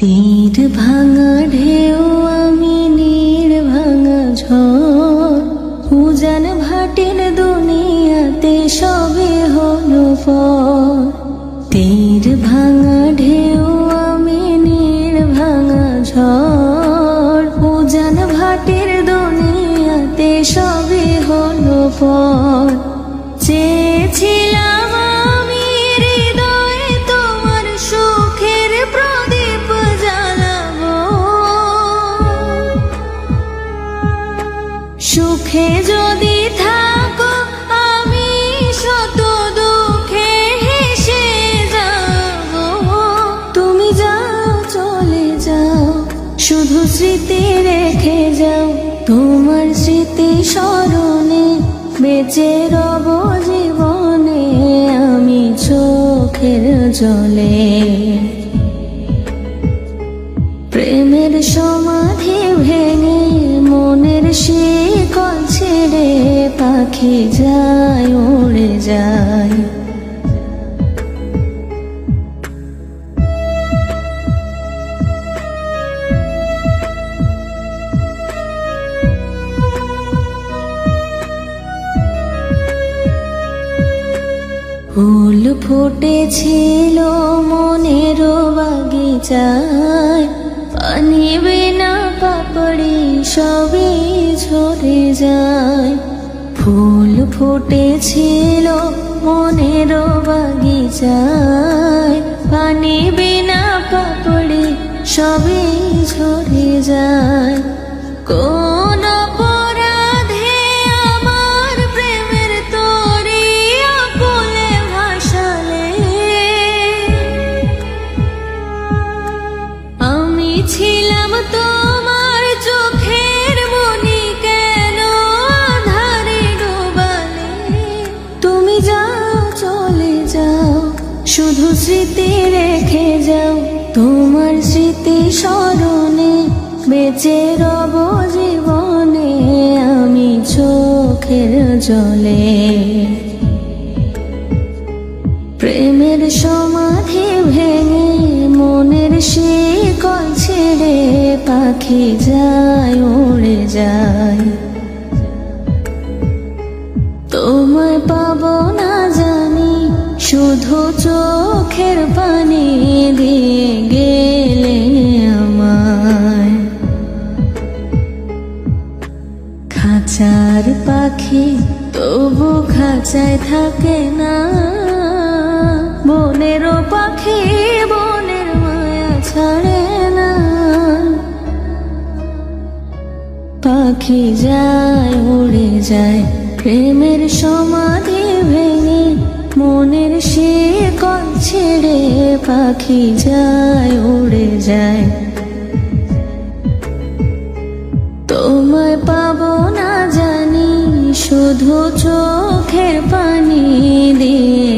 তীর ভাঙা ঢেউ আমি নীড় ভাঙা ঝড়, উজান ভাটির দুনিয়াতে সবে হলো পর। তীর ভাঙা ঢেউ আমি নীড় ভাঙা ঝড়, উজান ভাটির দুনিয়াতে সবে হলো পর। চেয়েছিলাম আমি হৃদয়ে তোমার সুখের প্রদীপ জ্বালাবো, সুখে যদি থাকো আমি শত দুঃখে হেসে যাব। তুমি যাও চলে যাও, শুধু স্মৃতি রেখে যাও, তোমার স্মৃতি স্মরণে বেঁচে রব জীবনে আমি চোখের জলে। প্রেমের সমাধি ভেঙে মনের শিকল ছেড়ে পাখি যায় উড়ে যায়। ফুল ফুটেছিল মনের বাগিচায়, পানি বিনা পাপড়ি সবই ঝরে যায়। ফুল ফুটেছিল মনের বাগিচায়, পানি বিনা পাপড়ি সবই ঝরে যায়। কোন অপরাধে আমার প্রেমের তরি আকুলে ভাসালে, আমি ছিলাম তোমার চোখের মনি কেন আঁধারে ডোবালে। তুমি যাও চলে যাও, শুধু স্মৃতি রেখে যাও, তোমার স্মৃতি স্মরণে বেঁচে রব জীবনে আমি চোখের জলে। প্রেমের সমাধি ভেঙে মনের শিকল ছেড়ে পাখি যায় উড়ে যায়। তোমায় পাবো না জানি, শুধু চোখের পানি দিয়ে গেলে আমায়। খাঁচার পাখি তবু খাঁচায় থাকে না, বনেরও পাখি বনের মায়া ছাড়ে না। পাখি যায় উড়ে যায়, প্রেমের সমাধি ভেঙে মনের শিকল ছেড়ে পাখি যায় উড়ে যায়। তোমায় পাবো না জানি, শুধু চোখের পানি দিয়ে